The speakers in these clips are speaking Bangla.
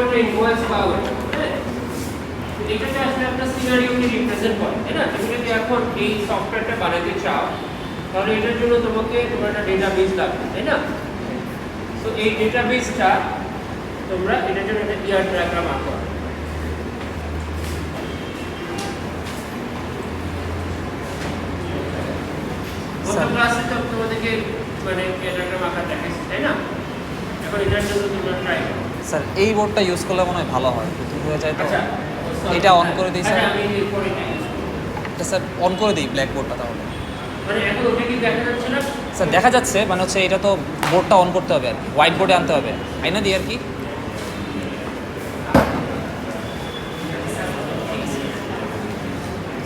আমরা ইনভয়েস পাবো, হ্যাঁ, এটাতে আসলে একটা সিনারিওকে রিপ্রেজেন্ট করে, তাই না? তুমি যদি এখন এই সফটওয়্যারটা বানাতে চাও তাহলে এটার জন্য তোমার একটা ডেটাবেস লাগবে, তাই না? তো এই ডেটাবেসটা তোমরা এটার জন্য একটা ইয়ার ডায়াগ্রাম আঁকো। গত ক্লাসে তো তোমাদেরকে মানে ইয়ার ডায়াগ্রাম আঁকা দেখাইছি, তাই না? এখন এটার জন্য তোমরা ট্রাই করো। স্যার এই বোর্ডটা ইউজ করলে মনে হয় ভালো হয়, প্রথম হয়ে যায় তো। আচ্ছা, এটা অন করে দিই স্যার। আমি করে দিই। এটা স্যার অন করে দিই ব্ল্যাক বোর্ডটা তাহলে। মানে এখন ওটা কি দেখা যাচ্ছে না? স্যার দেখা যাচ্ছে, মানে হচ্ছে এটা তো বোর্ডটা অন করতে হবে আর কি, হোয়াইট বোর্ডে আনতে হবে, আইনা দিই আর কি।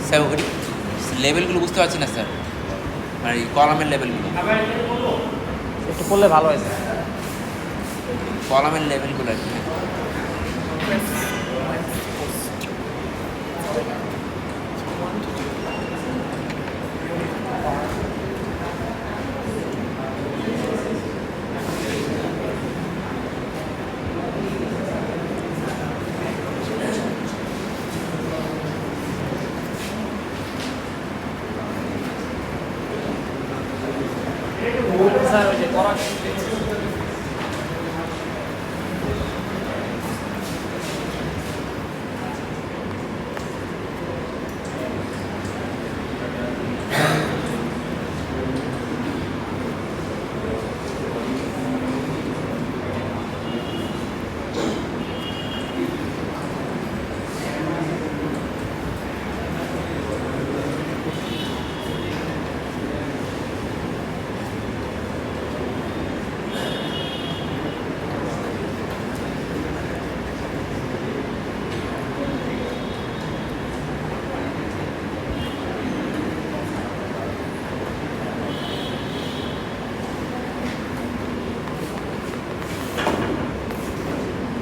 স্যার ওই লেভেলগুলো বুঝতে পারছি না স্যার, মানে কলামের লেভেলগুলো, আবার এটা করবো। একটু করলে ভালো হয় স্যার। কলামের লেভেলগুলো আর কি। স্যার ওই যে করা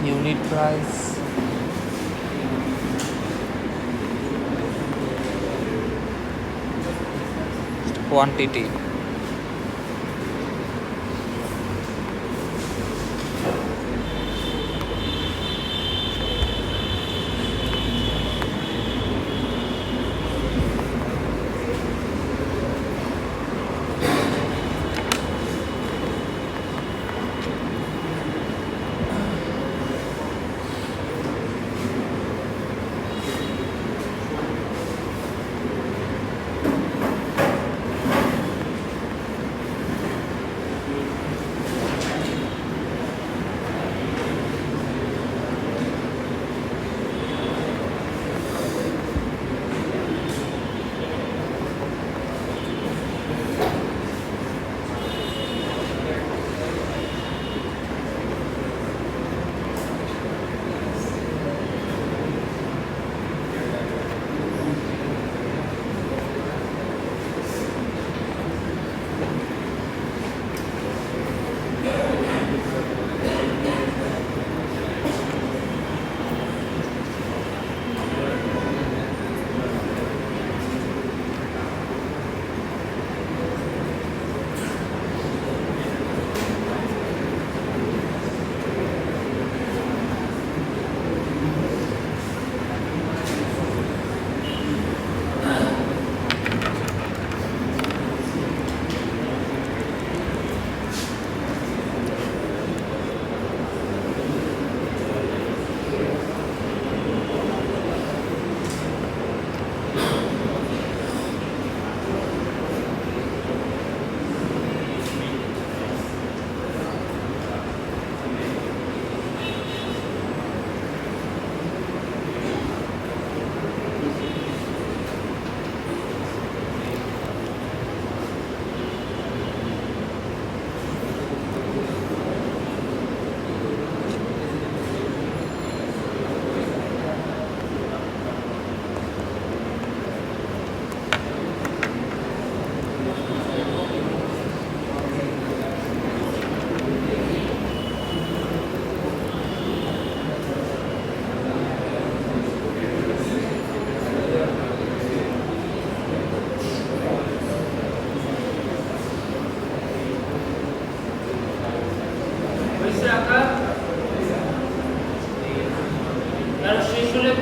ইউনিট প্রাইস কোয়ান্টিটি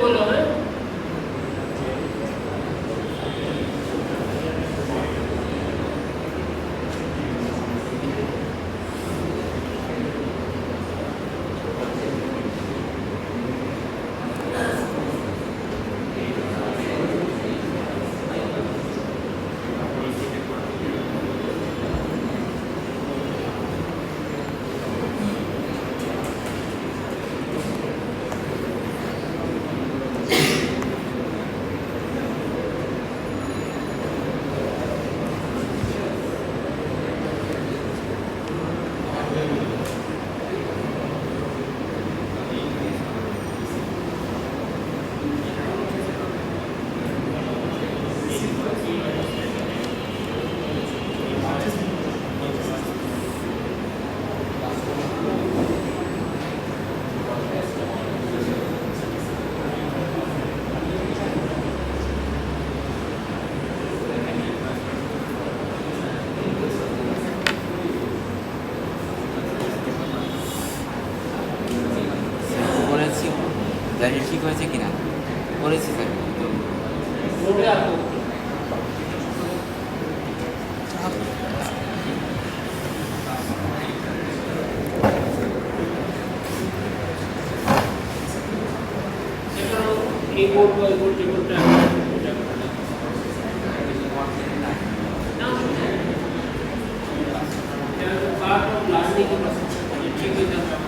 বলো, হ্যাঁ? বলেছি জানি ঠিক হয়েছে কিনা, বলেছি স্যার। নোটে আসো। এই বোর্ড বা বোর্ড যে বোর্ডটা part of learning process. ঠিক হয়ে যাবে।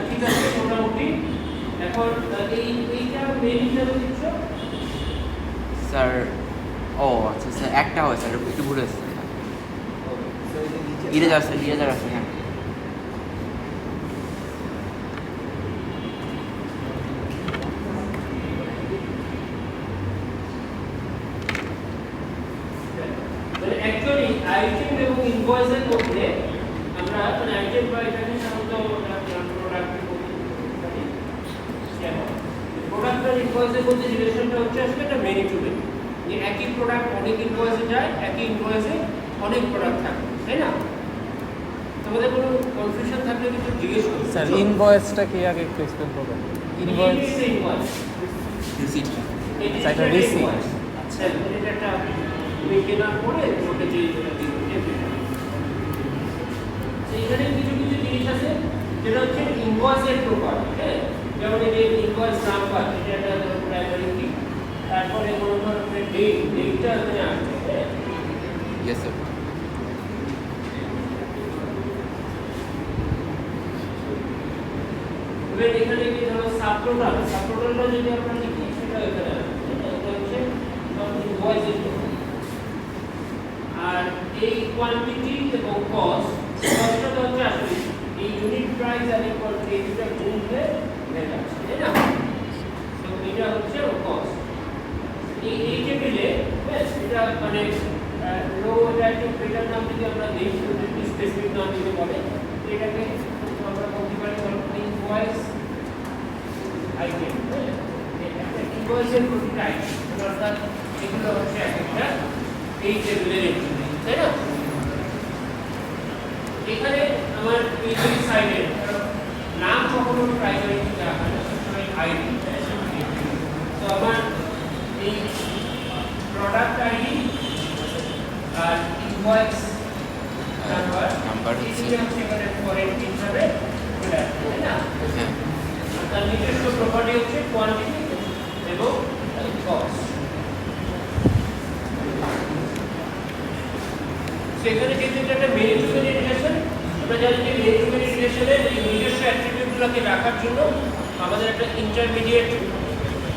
ঠিক আছে মোটামুটি এখন এইটা মেইন হিসাবে দিচ্ছ স্যার। ও আচ্ছা স্যার, একটা হয় স্যার, একটু ভুল হয়েছে। ইরেজার স্যার, ইরেজার আছে, হ্যাঁ। ইনভয়েসের মধ্যে আমরা মানে আইটেম বা এটাকে সাধারণত প্রোডাক্টের মধ্যে প্রোডাক্ট আর ইনভয়েসের মধ্যে রিলেশনটা হচ্ছে আসলে এটা মেনি টু মেনি, যে একই প্রোডাক্ট অনেক ইনভয়েসে যায়, একই ইনভয়েসে অনেক প্রোডাক্ট থাকে, তাই না? তোমাদের কোনো কনফিউশন থাকলে কিন্তু জিজ্ঞেস করো স্যার ইনভয়েসটা কি আগে একটু এক্সপ্লেন করবেন? Invoice invoice receipt. আচ্ছা, এটা receipt। আচ্ছা, এটা একটা তুমি কেনার পরে ওটা যে এইখানে কিছু কিছু জিনিস আছে যেটা হচ্ছে ইনভয়েসের প্রপার্টি, হ্যাঁ, যেমন এই যে ইনভয়েস নাম্বার, এটা একটা প্রাইমারি কি, তারপরে কোনো ধরনের ডেটটা এখানে আসবে, হ্যাঁ। Yes sir. এবার এখানে কি ধরো সাবটোটালটা যদি আমরা লিখি সেটা এখানে আসবে, এটা হচ্ছে ইনভয়েসের প্রপার্টি। আর এই কোয়ান্টিটি এবং কস্টটা তো হচ্ছে আসলে এই ইউনিট প্রাইস আর এই কোয়ান্টিটি এই দুটো গুণলে ভ্যালু আছে, তাই না? তো এটা হচ্ছে কস্ট। এই টেবিলে এটা মানে লো রেটিং পেটার নাম যদি আমরা দিই, যদি স্পেসিফিক নাম দিতে বলে, এটাকে আমরা বলতে পারি ইনভয়েস আইটেম। একটা ইনভয়েসের প্রতিটা আইটেম, অর্থাৎ এগুলো হচ্ছে একটা এই টেবিলের এন্ট্রি, তাই না? এখানে আমার এই দুই সাইডে নাম কখনো প্রাইমারি দেওয়া হয় না, সবসময় আইডি। তো আমার এই প্রোডাক্ট আইডি আর ইনভয়েস নাম্বার হচ্ছে এখানে ফরেন হিসাবে চলে আসবে, তাই না? হ্যাঁ। তার নিজস্ব প্রপার্টি হচ্ছে কোয়ান্টিটি এবং কস্ট। সেখানে যেহেতু একটা মেনি টু মেনি রিলেশন, আমরা জানি যে মেনি টু মেনি রিলেশনের এই নিজস্ব অ্যাট্রিবিউটগুলোকে রাখার জন্য আমাদের একটা ইন্টারমিডিয়েট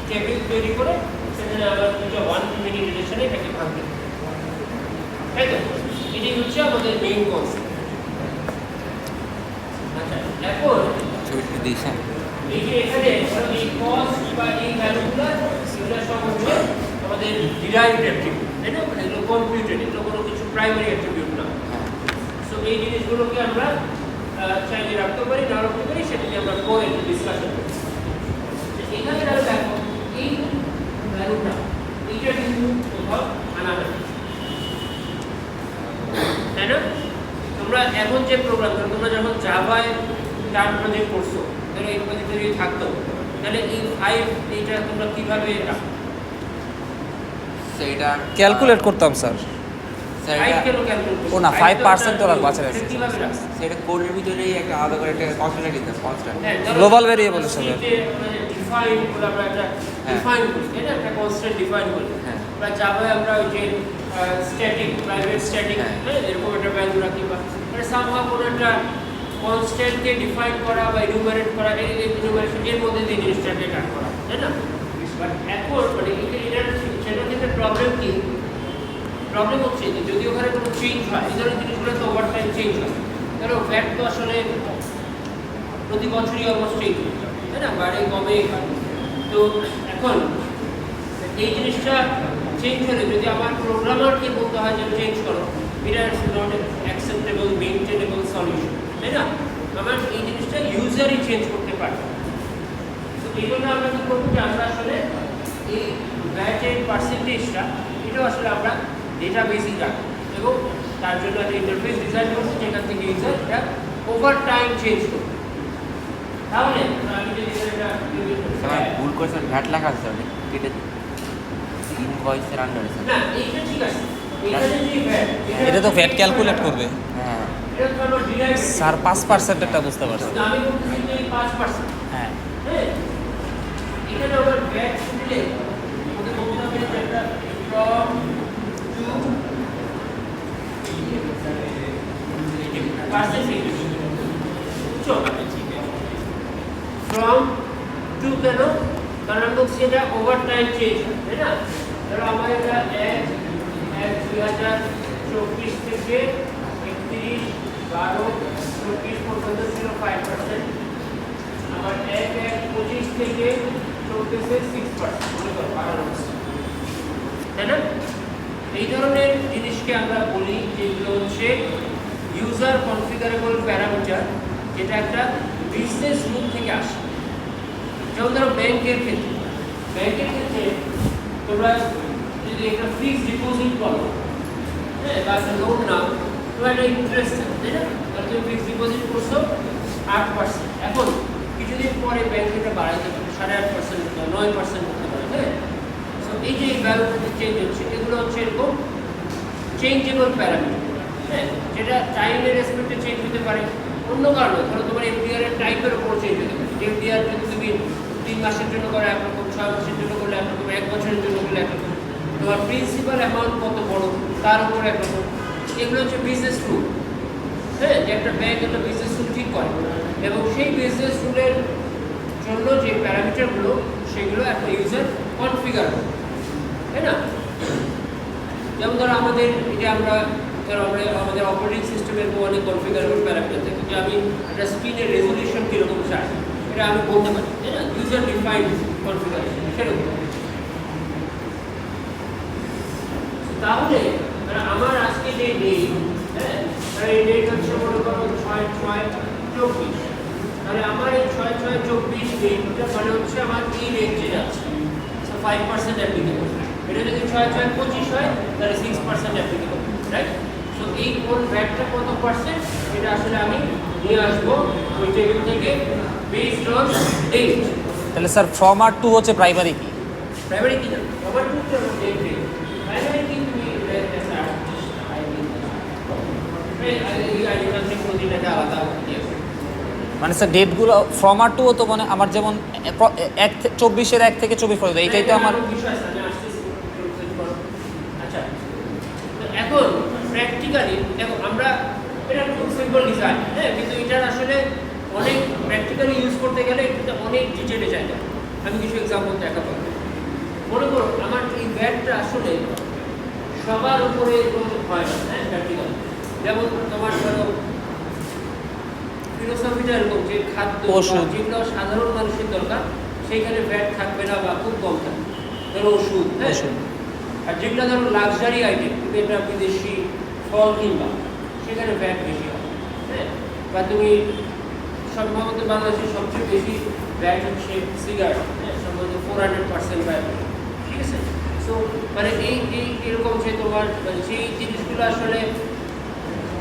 টেবিল তৈরি করে সেখানে আবার দুটো ওয়ান টু মেনি রিলেশনে এটাকে ভাঙতে হবে, তাই তো? এটাই হচ্ছে আমাদের মেইন কনসেপ্ট। আচ্ছা, এখন ছবিটা দিই স্যার। এই যে এখানে এই কস্ট বা এই ভ্যালুগুলো এগুলো সব হচ্ছে আমাদের ডিরাইভড অ্যাট্রিবিউট, তাই না? মানে এগুলো কম্পিউটেড, এগুলো কোনো কিছু প্রাইমারি অ্যাট্রিবিউট না। সো এই জিনিসগুলোকে আমরা চাইলে রাখতে পারি, না রাখতে পারি, সেটা নিয়ে আমরা পরে ডিসকাশন করব। এখানে তাহলে দেখো এই ভ্যালুটা এইটা কিন্তু কোথাও আনা হয়, তাই না? তোমরা এখন যে প্রোগ্রাম, তোমরা যখন জাভায় টার্ম প্রজেক্ট করছো, ধরো এই প্রজেক্টে যদি থাকতো, তাহলে এই 5 এইটা তোমরা কিভাবে রাখো? সেইটা ক্যালকুলেট করতাম স্যার। স্যার 5 এটা কেন ক্যালকুলেট করছো? ও না, 5% তো রাখবো, আচ্ছা, এটা কিভাবে রাখো? সেটা কোডের ভিতরেই একটা আলাদা করে একটা কনস্ট্যান্ট রেখে দিতাম, কনস্ট্যান্ট। হ্যাঁ, ধরো Global variable হিসেবে। C তে মানে ডিফাইন করে আমরা একটা ডিফাইন করি, তাই না? একটা কনস্ট্যান্ট ডিফাইন করি। হ্যাঁ। বা জাভায় আমরা ওই যে স্ট্যাটিক, প্রাইভেট স্ট্যাটিক, হ্যাঁ। হ্যাঁ, এরকম একটা ভ্যালু রাখি, বা মানে সামহাউ কোনো একটা কনস্ট্যান্টকে ডিফাইন করা বা ইনুমারেট করা, এই ইনুমারেশন এর মধ্যে দিয়ে জিনিসটাকে কাট করা, তাই না? বাট এখন মানে এটার সেটা থেকে প্রবলেম কি? প্রবলেম হচ্ছে যে যদি ওখানে কোনো চেঞ্জ হয়, এই ধরনের জিনিসগুলো তো ওভার টাইম চেঞ্জ হয়। ধরো ভ্যাট তো আসলে প্রতি বছরই অলমোস্ট চেঞ্জ হচ্ছে, তাই না? বাড়ে কমে। তো এখন এই জিনিসটা চেঞ্জ হলে যদি আমার প্রোগ্রামারকে বলতে হয় যে চেঞ্জ করো, এটা নট অ্যাকসেপ্টেবল মেইনটেনেবল সলিউশন, তাই না? আমার এই জিনিসটা ইউজারই চেঞ্জ করতে পারে। তো এই জন্য আমরা কী করবো যে আমরা আসলে এই ভ্যাটের পার্সেন্টেজটা এটাও আসলে আমরা ডেটাবেসেই রাখবো, এবং তার জন্য একটা ইন্টারফেস ডিজাইন করবো যেখান থেকে ইউজার এটা ওভার টাইম চেঞ্জ করবে। তাহলে আমি যদি এটা স্যার ভুল করে স্যার ভ্যাট লেখা আছে স্যার, কেটে ইনভয়েসের আন্ডারে স্যার। না, এইটা ঠিক আছে। এখানে যে ভ্যাট এটা তো ভ্যাট ক্যালকুলেট করবে হ্যাঁ। এটা তো আমরা ডিরাইভ স্যার 5%টা বুঝতে পারছি। আমি বলছি যে 5%, হ্যাঁ, হ্যাঁ, এখানে আমরা ভ্যাট দিলে আমাদের বলতে হবে যে একটা ফ্রম টু পার্সেন্টেজ, বুঝছো? ফ্রম টু কেন? কারণ আমি বলছি এটা ওভার টাইম চেঞ্জ হয়, তাই না? ধরো আমার এটা 2024 থেকে 31/12/24 পর্যন্ত ছিল 5%, আমার 1/1/25 থেকে চলতেছে 6%, মনে করো 12%, তাই না? এই ধরনের জিনিসকে আমরা বলি যেগুলো হচ্ছে ইউজার কনফিগারেবল প্যারামিটার, যেটা একটা বিজনেস রুল থেকে আসে। যেমন ধরো ব্যাংকের ক্ষেত্রে তোমরা যদি একটা ফিক্সড ডিপোজিট করো, হ্যাঁ, বা একটা লোন নাও, তোমার একটা ইন্টারেস্ট আছে, তাই না? তাহলে তুমি ফিক্সড ডিপোজিট করছো 8%, এখন কিছুদিন পরে ব্যাংক এটা বাড়াইতে পারে 8.5%, 9% করতে পারে, হ্যাঁ। সো এই যে ভ্যালুটা চেঞ্জ হচ্ছে, এগুলো হচ্ছে এরকম চেঞ্জেবল প্যারামিটার, হ্যাঁ, যেটা টাইমের রেসপেক্টে চেঞ্জ হতে পারে, অন্য কারণে ধরো তোমার এফডিআর এর টাইপের উপর চেঞ্জ হতে পারে। এফডিআর যদি তুমি 3 মাসের জন্য করো একরকম, 6 মাসের জন্য করলে একরকম, 1 বছরের জন্য করলে একরকম, তোমার প্রিন্সিপাল অ্যামাউন্ট কত বড় তার উপর একরকম। এগুলো হচ্ছে বিজনেস রুল, হ্যাঁ, যে একটা ব্যাংক একটা বিজনেস রুল ঠিক করে, এবং সেই বিজনেস রুলের জন্য যে প্যারামিটারগুলো সেগুলো একটা ইউজার কনফিগার করে, তাই না? যেমন ধরো আমাদের এই যে আমরা আমাদের অপারেটিং সিস্টেমের অনেক কনফিগারেবল প্যারামিটার থাকে, যে আমি একটা স্ক্রিনের রেজলিউশন কীরকম চাই এটা আমি বলতে পারি, তাই না? ইউজার ডিফাইন্ড কনফিগারেশন সেরকম। তাহলে আমার আজকে যে ডেট, হ্যাঁ, এই ডেট হচ্ছে মনে করো 6/6/24, তাহলে আমার এই 6/6/24 ডেটটা মানে হচ্ছে আমার এই রেঞ্জে যাচ্ছে, 5% অ্যাপ্লিকেবল। এটা যদি 6/6/25 হয় তাহলে 6% অ্যাপ্লিকেবল, রাইট? সো এই কোন ভ্যাটটা কত পার্সেন্ট এটা আসলে আমি নিয়ে আসবো ওই টেবিল থেকে বেসড অন ডেট। তাহলে স্যার ফ্রম আর টু হচ্ছে প্রাইমারি কি? প্রাইমারি কি না আবার টু তো ডেট প্রাইমারি কি তুমি আলাদা মানে স্যার ডেটগুলো ফ্রম আর টু তো মানে আমার যেমন 24-এর 1 থেকে 24 পর্যন্ত এইটাই তো আমার বিষয় আছে, আমি আসতেছি। আচ্ছা, তো এখন প্র্যাকটিক্যালি দেখো আমরা এটা খুব সিম্পল ডিজাইন, হ্যাঁ, কিন্তু এটার আসলে অনেক প্র্যাকটিক্যালি ইউজ করতে গেলে এটা অনেক ডিটেলে যায়। আমি কিছু এক্সাম্পল দেখাবো। মনে করো আমার এই ব্যাটটা আসলে সবার উপরে হয় না, হ্যাঁ, প্র্যাকটিক্যাল। যেমন তোমার ধরো ফিলোসফিটা এরকম যে খাদ্য যেগুলো সাধারণ মানুষের দরকার সেইখানে ভ্যাট থাকবে না বা খুব কম থাকবে, ধরো ওষুধ, হ্যাঁ। আর যেগুলো ধরো লাক্সারি আইটেম, তুমি এটা বিদেশি ফল কিনবা সেখানে ভ্যাট বেশি হবে, হ্যাঁ। বা তুমি সম্ভবত বাংলাদেশের সবচেয়ে বেশি ভ্যাট হচ্ছে সিগারেট, হ্যাঁ, সম্ভবত 400% ভ্যাট, ঠিক আছে। সো মানে এরকম যে তোমার মানে সেই জিনিসগুলো আসলে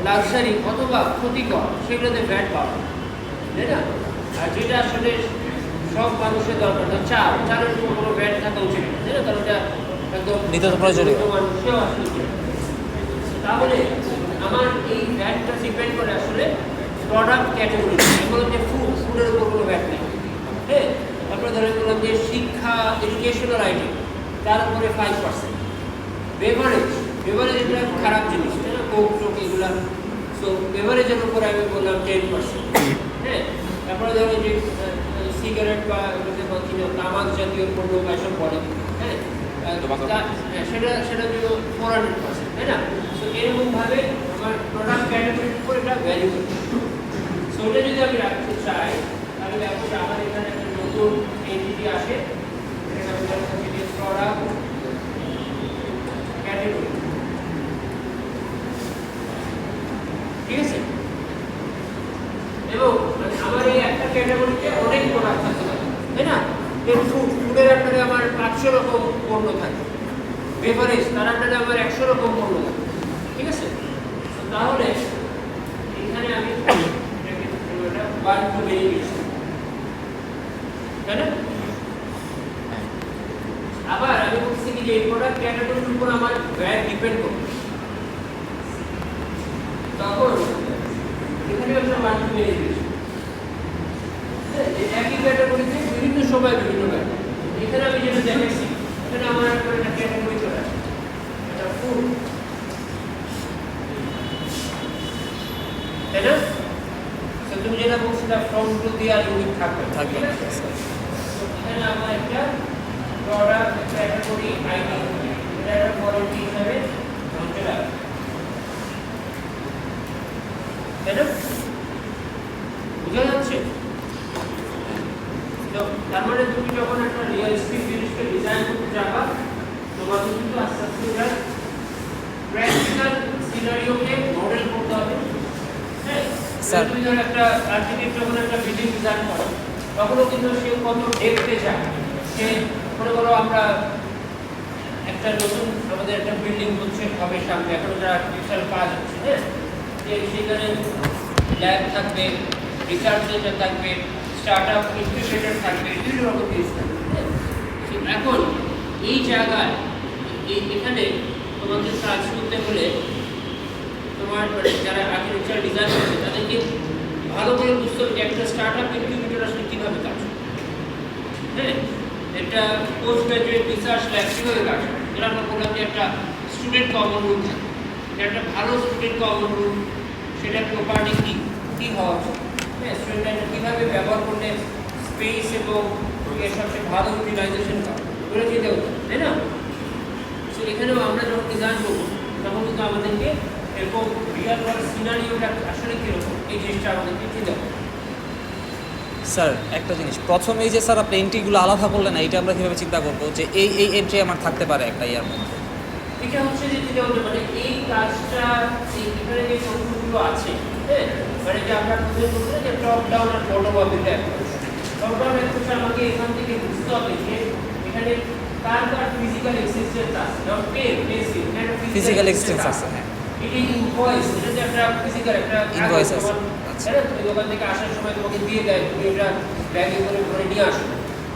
লাক্সারি অথবা ক্ষতিকর সেগুলোতে ভ্যাট পাওয়া, তাই না? আর যেটা আসলে সব মানুষের দরকার, চালের উপর কোনো ভ্যাট থাকা উচিত, তাই না? কারণ এটা একদম নিত্য প্রয়োজনীয়। মানুষেও আসলে। তাহলে আমার এই ভ্যাটটা ডিপেন্ড করে আসলে প্রোডাক্ট ক্যাটাগরি। বললাম যে ফুডের উপর কোনো ভ্যাট নেই, হ্যাঁ। তারপরে ধরে বললাম যে শিক্ষা, এডুকেশনাল আইটেম, তার উপরে 5%। বেভারেজ এগুলো খারাপ জিনিস, তাই না? কোক টোক এগুলা। সো বেভারেজের উপরে আমি বললাম 10%, হ্যাঁ। তারপরে ধরো যে সিগারেট বা তামাক জাতীয় পণ্য বা এসব পড়ে, হ্যাঁ, সেটা জন্য 400%, তাই না? সো এরকমভাবে আমার প্রোডাক্ট ক্যাটাগরির উপর এটা ভ্যালু করছে। সো এটা যদি আমি রাখতে চাই তাহলে এখন আমার এখানে একটা নতুন এন্টিটি আসে, এটা আমি বলছি যে প্রোডাক্ট ক্যাটাগরি, ঠিক আছে। এবং আমার এই একটা ক্যাটাগরিতে অনেক প্রোডাক্ট থাকতে পারে, তাই না? ফুডের আন্ডারে আমার 500 রকম পণ্য থাকে, বেভারেজ তার আন্ডারে আমার 100 রকম পণ্য থাকে, ঠিক আছে। তাহলে এখানে আমি ওয়ান টু বেরিয়ে গেছি, তাই না? আবার আমি বলছি কি যে এই প্রোডাক্ট ক্যাটাগরির উপর আমার ভ্যাট ডিপেন্ড করে, তখন এখানে আমরা ওয়ান টু বেরিয়ে গেছি। একই ক্যাটাগরিতে বিভিন্ন সময় বিভিন্ন ভ্যাট। এখানে আমি যেটা দেখেছি এখানে আমার একটা ক্যাটাগরি চলে আসে, এটা ফুড, তাই না? তুমি যেটা বলছিলে ফ্রম টু দিয়ে আর ইউনিট থাকবে। এখানে আমার একটা প্রোডাক্ট ক্যাটাগরি আইডি, এটা একটা কোয়ালিটি হিসাবে চলে আসে, তাই না? বুঝা যাচ্ছে? তার মানে তুমি যখন একটা রিয়েলিস্টিক জিনিসকে ডিজাইন করতে যাবা তোমাকে কিন্তু আস্তে আস্তে এটা প্র্যাকটিক্যাল সিনারিওকে মডেল করতে হবে, হ্যাঁ স্যার। তুমি ধর একটা আর্কিটেক্ট যখন একটা বিল্ডিং ডিজাইন করে তখনও কিন্তু সে কত ডেপথে যায়। সে মনে করো আমরা একটা নতুন আমাদের একটা বিল্ডিং হচ্ছে হবে সামনে, এখন যারা আর্টিফিশিয়াল কাজ হচ্ছে, হ্যাঁ যে সেখানে ল্যাব থাকবে, রিসার্চ সেন্টার থাকবে, স্টার্ট আপ ইনকিউবেটর থাকবে, বিভিন্ন রকম জিনিস থাকবে, হ্যাঁ এখন এই জায়গায় এখানে তোমাকে কাজ করতে হলে তোমার মানে যারা আর্কিটেকচার ডিজাইন করছে তাদেরকে ভালো করে বুঝতে হবে যে একটা স্টার্ট আপ ইনকিউবেটর আসলে কীভাবে কাজ করে, হ্যাঁ একটা পোস্ট গ্রাজুয়েট রিসার্চ ল্যাব কীভাবে কাজ করে। যেটা আমরা বললাম যে একটা স্টুডেন্ট কমন রুম থাকে, একটা ভালো স্টুডেন্ট কমন রুম সেটার প্রপার্টি কী হওয়া উচিত, হ্যাঁ স্টুডেন্টরা কীভাবে ব্যবহার করলে স্পেস এবং এর সবচেয়ে ভালো ইউটিলাইজেশন পাবে ওগুলো চিন্তা করতে হবে, তাই না? সো এখানেও আমরা যখন ডিজাইন করবো তখন কিন্তু আমাদেরকে এরকম রিয়াল ওয়ার্ল্ড সিনারিওটা আসলে কীরকম এই জিনিসটা আমাদেরকে চিন্তা করতে হবে। স্যার একটা জিনিস, প্রথমেই যে স্যার আপনি এন্ট্রিগুলো আলাদা করলেন না, এটা আমরা কীভাবে চিন্তা করবো যে এই এন্ট্রি আমার থাকতে পারে একটা ইয়ার মধ্যে? এটা হচ্ছে যে যেটা হচ্ছে মানে এই কাজটা এখানে যে সংখ্যাগুলো আছে, হ্যাঁ মানে যে আমরা বুঝে বলতে যে টপ ডাউন আর বটম আপ এটা টপ ডাউন হচ্ছে আমাকে এখান থেকে বুঝতে হবে যে এখানে কার ফিজিক্যাল এক্সিস্টেন্স আছে, যেমন পেসি এটা ফিজিক্যাল এক্সিস্টেন্স আছে, হ্যাঁ এটা ইনভয়েস, এটা যে একটা ফিজিক্যাল একটা ইনভয়েস আছে, আচ্ছা তুমি দোকান থেকে আসার সময় তোমাকে দিয়ে দেয়, তুমি এটা ব্যাগে করে ভরে নিয়ে আসো,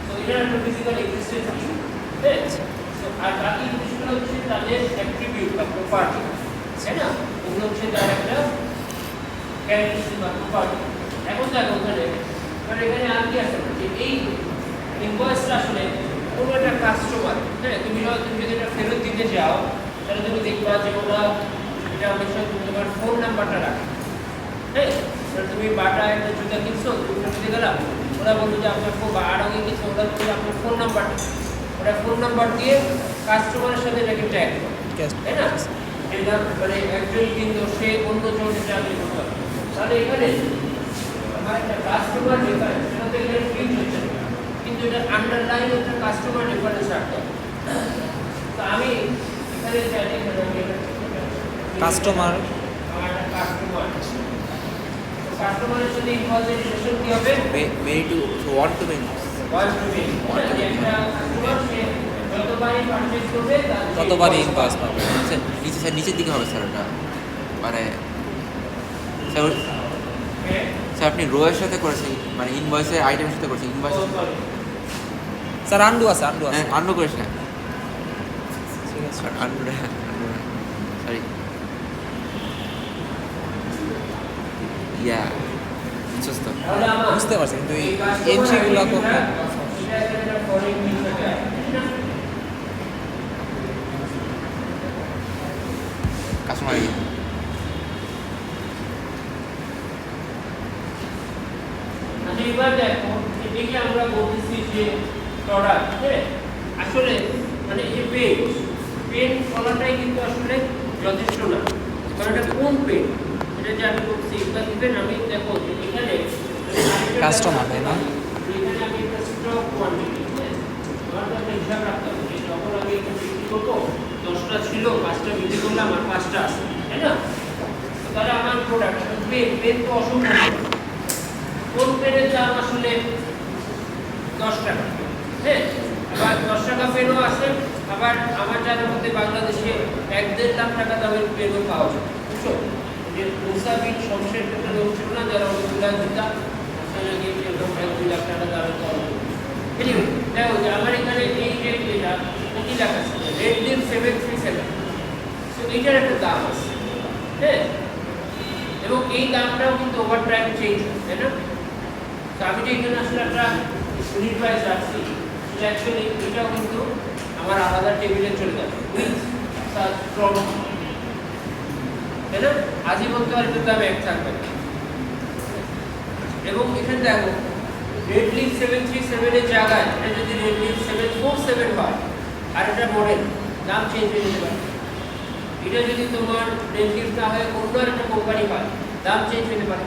তো এটা একটা ফিজিক্যাল এক্সিস্টেন্স আছে, হ্যাঁ আর বাকি জিনিসগুলো হচ্ছে তাদের অ্যাট্রিবিউট বা প্রপার্টি, তাই না? ওগুলো হচ্ছে তার একটা ক্যারেক্টারিস্টিক বা প্রপার্টি। এখন দেখো ওখানে মানে এখানে আর কি আছে যে এই ইনভয়েসটা আসলে কোনো একটা কাস্টমার, হ্যাঁ তুমি যদি এটা ফেরত দিতে যাও তাহলে তুমি দেখবা যে ওরা এটা অনেক সময় তোমার ফোন নাম্বারটা রাখে, হ্যাঁ তুমি বাটা একটা জুতা কিনছো তুমি দিতে গেলাম, ওরা বললো যে আপনার আর আগে কিছু ওরা বললো আপনার ফোন নাম্বারটা, ওরা ফোন নাম্বার দিয়ে কাস্টমারের সাথে এটাকে ট্যাগ করে, তাই না? এটা মানে একজন কিন্তু সে অন্য জনের চাকরি করতে হবে, তাহলে এখানে আমার একটা কাস্টমার রেফারেন্স সেটা তো এখানে প্রিন্ট হচ্ছে না, কিন্তু এটা আন্ডারলাইন একটা কাস্টমার রেফারেন্স রাখতে হবে। তো আমি এখানে চাইলে কাস্টমার আমার একটা কাস্টমার, কাস্টমারের সাথে ইনভয়েসের রিলেশন কি হবে? Many to one to many one to many, একটা কাস্টমার সে যতবারই পারচেজ করবে ততবারই ইনভয়েস পাবে। স্যার নিচে স্যার নিচের দিকে হবে স্যার ওটা মানে স্যার স্যার আপনি রোয়ের সাথে করেছেন মানে ইনভয়েসের আইটেমের সাথে করেছেন ইনভয়েস স্যার আন্ডু আছে, আন্ডু আছে, হ্যাঁ আন্ডু করিস না ঠিক আছে। স্যার আন্ডু সরি ইয়া বুঝছস তো তাহলে আমার বুঝতে পারছি, কিন্তু এই এন্ট্রিগুলো কখন কাস্টমার আচ্ছা এবার দেখো এটাকে আমরা বলতেছি যে প্রোডাক্ট, হ্যাঁ আসলে মানে এই পেন বলাটাই কিন্তু আসলে যথেষ্ট না, কারণ এটা কোন পেন এটা যে আমি বলছি এটা ইভেন আমি দেখো যে এখানে কাস্টমার, তাই না? এখানে আমি একটা স্টক কোয়ান্টিটি, হ্যাঁ আমার তো একটা হিসাব রাখতে হবে যে যখন আমি এটা বিক্রি করবো 10টা ছিল 5টা বিক্রি করলাম আর 5টা আছে, তাই না? তো তাহলে আমার প্রোডাক্ট পেন তো অসংখ্য, কোন পেনের দাম আসলে 10 টাকা, হ্যাঁ আবার 10 টাকা পেনও আছে, আবার আমার জানার মধ্যে বাংলাদেশে 1-1.5 লাখ টাকা দামের পেনও পাওয়া যায়, বুঝছো? যে মুসাফির শমশের ক্ষেত্রে লোক ছিল না যারা অনেকগুলা দিতা সেটা গিয়ে এরকম 1-2 লাখ টাকা দামের পাওয়া যায়। এনিওয়ে দেখো যে আমার এখানে এই যে এটা কি লেখা আছে রেডডিম 737, সো এইটার একটা দাম আছে, হ্যাঁ এবং এই দামটাও কিন্তু ওভার টাইম চেঞ্জ হয়, তাই না? তো আমি যে এখানে আসলে একটা ইউনিট প্রাইস রাখছি সেটা অ্যাকচুয়ালি এটাও কিন্তু আমার আলাদা টেবিলে চলে যাবে উইথ ফ্রম, তাই না? আজীবন তো আর এটার দাম এক থাকবে না। এবং এখানে দেখো রেডলিং 737 এর জায়গায় এটা যদি রেডলিং 747 হয় আর এটা মডেল দাম চেঞ্জ হয়ে যেতে পারে, এটা যদি তোমার রেডলিং না হয় অন্য একটা কোম্পানি হয় দাম চেঞ্জ হতে পারে,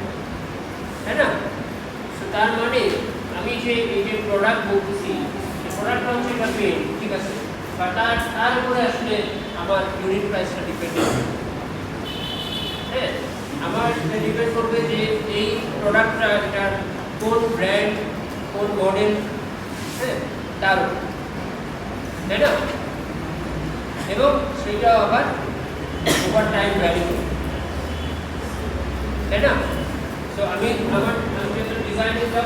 তাই না? তার মানে আমি যে এই যে প্রোডাক্ট বলতেছি এই প্রোডাক্টটা হচ্ছে একটা পেন, ঠিক আছে, বা তার উপরে আসলে আমার ইউনিট প্রাইসটা ডিপেন্ড করে, হ্যাঁ আমার ডিপেন্ড করবে যে এই প্রোডাক্টটা এটার কোন ব্র্যান্ড, কোন মডেল, হ্যাঁ, তার উপর, তাই না? এবং সেটা আবার ওভার টাইম ভ্যারি করবে, তাই না? তো আমি যত ডিজাইনটা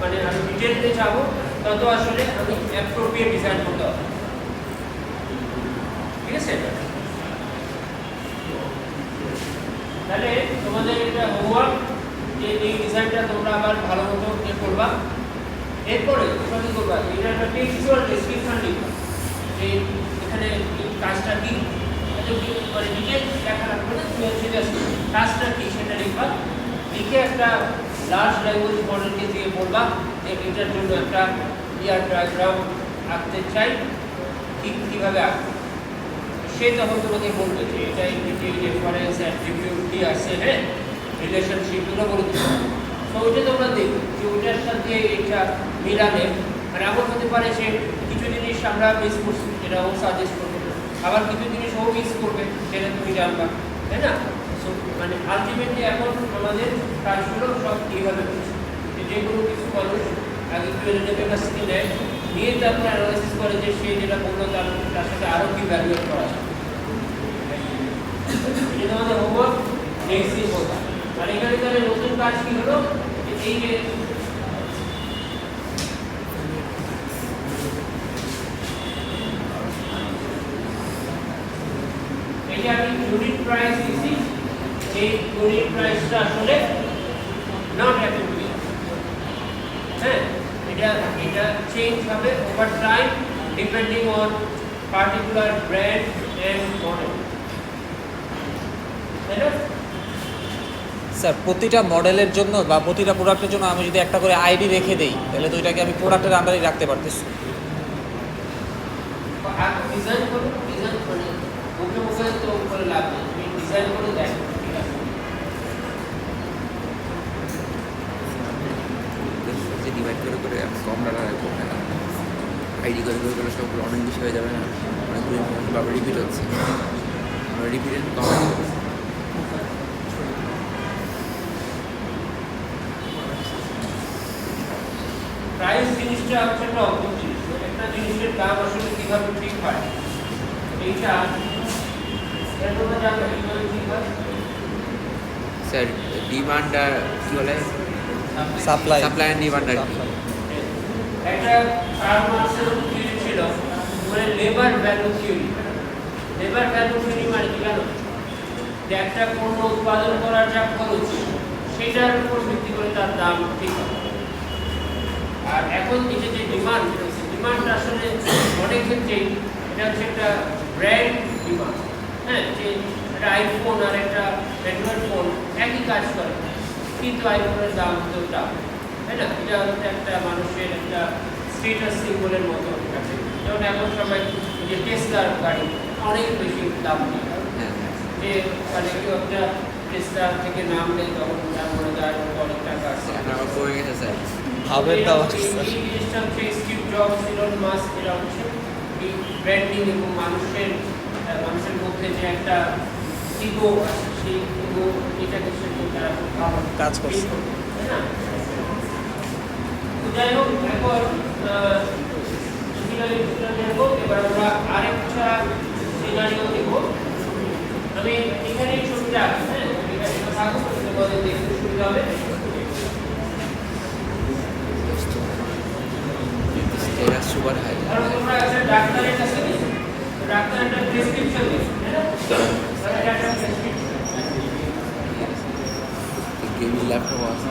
মানে আমি ডিটেলতে যাবো তত আসলে আমি অ্যাপ্রোপ্রিয়েট ডিজাইন করতে হবে, ঠিক আছে? তাহলে তোমাদের এটা হোমওয়ার্ক যে এই ডিজাইনটা তোমরা আবার ভালো মতো করবা। এরপরে তোমরা কি করবা, এটা একটা টেক্সচুয়াল ডেসক্রিপশন লিখবা যে এখানে এই কাজটা কি, মানে ডিটেল লেখা রাখবে না, তুমি হচ্ছে জাস্ট কাজটা কি সেটা লিখবা। লিখে একটা লার্জ ল্যাঙ্গুয়েজ মডেলকে দিয়ে বলবা যে এটার জন্য একটা ইয়ার ডায়াগ্রাম আঁকতে চাই, কীভাবে আঁকবে। সে তখন তোমাকে বলবে যে এটা ইকুইটি, রেফারেন্স, অ্যাট্রিবিউট কি আছে, হ্যাঁ, রিলেশনশিপগুলো বলে দেবে। তো ওইটা তোমরা দেখবে যে ওইটার সাথে এটা মিলালে, মানে এমন হতে পারে যে কিছু জিনিস আমরা মিস করছি যেটা ও সাজেস্ট করবে, আবার কিছু জিনিস ও মিস করবে সেটা তুমি জানবা, তাই না? সো মানে আলটিমেটলি এখন আমাদের কাজগুলো সব এইভাবে হচ্ছে যে কোনো কিছু মানুষ আগে প্রেজেন্টের কাছ থেকে নেয়, নিয়ে তারপর অ্যানালাইসিস করে যে সে যেটা বললো তার সাথে আরও কি ভ্যালুয়েট করা যায়। এটা আমাদের হোমওয়ার্ক নেক্সট দিন বলতাম। আর এখানে তাহলে নতুন কাজ কি হলো, এই যে আমি ইউনিট প্রাইস দিছি, এই ইউনিট প্রাইসটা আসলে নট অ্যাপ্লিকেবল, হ্যাঁ, এটা চেঞ্জ হবে over time depending on particular brand and model, তাই না? স্যার প্রতিটা মডেলের জন্য বা প্রতিটা প্রোডাক্টের জন্য আমি যদি একটা করে আইডি রেখে দেই তাহলে তো এটাকে আমি প্রোডাক্টের আন্ডারেই রাখতে পারতেছি। ডিজাইন করো, ডিজাইন মানে মুখে মুখে তো করে লাভ নেই, তুমি ডিজাইন করে দেখো, ঠিক আছে? ডিভাইড করে করে কম ডাটা রাখবো না, আইডি করে করে করে সবগুলো অনেক বেশি হয়ে যাবে না, অনেকগুলো ইনফরমেশন বারবার রিপিট হচ্ছে, আমরা রিপিটেড কম। প্রাইস জিনিসটা হচ্ছে একটা অদ্ভুত জিনিস, একটা জিনিসের দাম আসলে কিভাবে ঠিক হয় এইটা তোমরা জানো কিভাবে ঠিক হয়। স্যার ডিমান্ড আর কী বলে সাপ্লাই সাপ্লাই অ্যান্ড ডিমান্ড আর কি। একটা ফার্মাসের থিওরি ছিল, মানে labour value theory. Labour value theory মানে কি জানো, যে একটা পণ্য উৎপাদন করার যা খরচ সেটার উপর ভিত্তি করে তার দাম ঠিক হয়। আর এখন এই যে ডিমান্ড, ডিমান্ড আসলে অনেক ক্ষেত্রেই এটা হচ্ছে একটা ব্র্যান্ড ডিমান্ড, হ্যাঁ, যে একটা আইফোন আর একটা অ্যান্ড্রয়েড ফোন একই কাজ করে, কিন্তু আইফোনের দাম হতেও দাম, তাই না? এটা হচ্ছে একটা মানুষের একটা স্টেটাস সিম্বলের মতো আছে। যেমন এখন সবাই যে টেসলার গাড়ি অনেক বেশি দাম নেই, যে মানে কেউ একটা টেসলা থেকে নাম নেই তখন দাম মনে যায় অনেক টাকা আছে। এখন আবার কমে গেছে স্যার। ভাবের দাম এই জিনিসটা হচ্ছে স্টিভ জবস, ইলন মাস্ক, এরা হচ্ছে এই ব্র্যান্ডিং এবং মানুষের মধ্যে যে একটা ইগো আছে, সেই ইগো এটাকে তারা খুব ভালো কাজ করছে, তাই না? তো যাই হোক, এখন এবার আমরা আরেকটা সিনারিও দেব। আমি এখানেই ছবিটা আঁকি, হ্যাঁ, এখানে থাকবো, তোমাদের দেখতে সুবিধা হবে। এরা সুপার হাই। ধরো তোমরা একটা ডাক্তারের কাছে গেছো, ডাক্তার একটা প্রেসক্রিপশন দিয়েছে, তাই না? তাহলে এটা একটা প্রেসক্রিপশন। গেমিং ল্যাপটপ আছে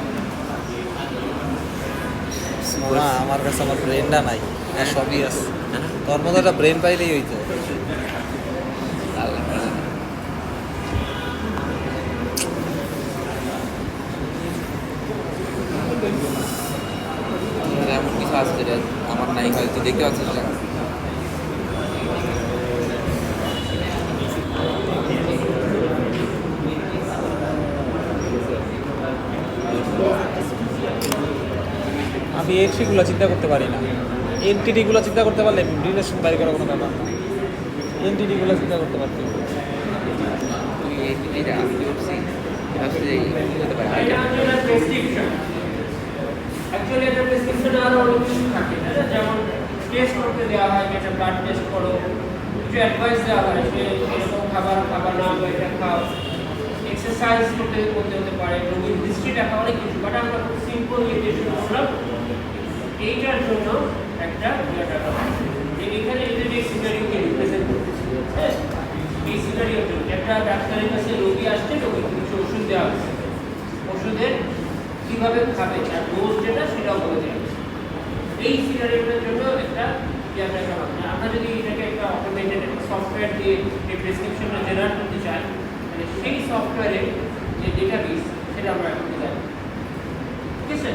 না আমার কাছে আমার ব্রেনটা নাই, আর সবই আছে। তোর মতো একটা ব্রেন পাইলেই হইতো। এমন কিছু আছে যেটা আমার নাই, হয়তো দেখতে পাচ্ছিস না। আমি এন্ট্রিগুলো চিন্তা করতে পারি না, এন্টিটিগুলো চিন্তা করতে পারলে রিলেশন বাইর করার কোনো ব্যাপার না, এন্টিটিগুলো চিন্তা করতে পারতে। তুই এই আমি করছি এটা হচ্ছে যে কি হতে পারে এটা হচ্ছে একটা প্রেসক্রিপশন। অ্যাকচুয়ালি এটা প্রেসক্রিপশনে আরো অনেক কিছু থাকে, তাই না? যেমন টেস্ট করতে দেওয়া হয়, যেটা ব্লাড টেস্ট করো, কিছু অ্যাডভাইস দেওয়া হয় যে এরকম খাবার খাবার না, বা এটা খাও, এক্সারসাইজ করতে করতে হতে পারে, রোগীর হিস্ট্রি দেখা, অনেক কিছু। বাট আমরা খুব সিম্পল ইয়ে শুরু করলাম এইটার জন্য একটা ডাটা যে এখানে এটা যে সিনারিওকে রিপ্রেজেন্ট করতেছে, হ্যাঁ, এই সিনারিওর জন্য একটা ডাক্তারের কাছে রোগী আসছে, রোগীকে কিছু ওষুধ দেওয়া হচ্ছে, ওষুধের কিভাবে খাবে আর ডোজ যেটা সেটাও বলে দেওয়া হচ্ছে। এই সিনারিওটার জন্য একটা ইয়ে দেখালাম। আমরা যদি এটাকে একটা অটোমেটেড একটা সফটওয়্যার দিয়ে এই প্রেসক্রিপশনটা জেনারেট করতে চাই, তাহলে সেই সফটওয়্যারের যে ডেটাবেস সেটা আমরা এখন জানি। ঠিক আছে?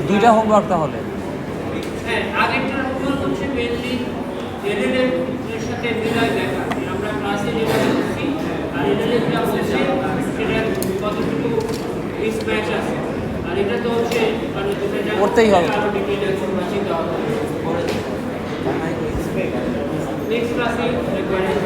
দুইটা হোমওয়ার্ক তাহলে। হ্যাঁ, আগেরটার হোমওয়ার্ক হচ্ছে মেইনলি এলএলএম এর সাথে মিলাই দেখা যে আমরা ক্লাসে যেটা করছি আর এলএলএম যা বলছে সেটা কতটুকু মিসম্যাচ আছে। আর এটা তো হচ্ছে মানে তোমরা যা করতেই হবে। আরো ডিটেইল ইনফরমেশন দেওয়া হবে। নেক্সট ক্লাসে রিকোয়ারমেন্ট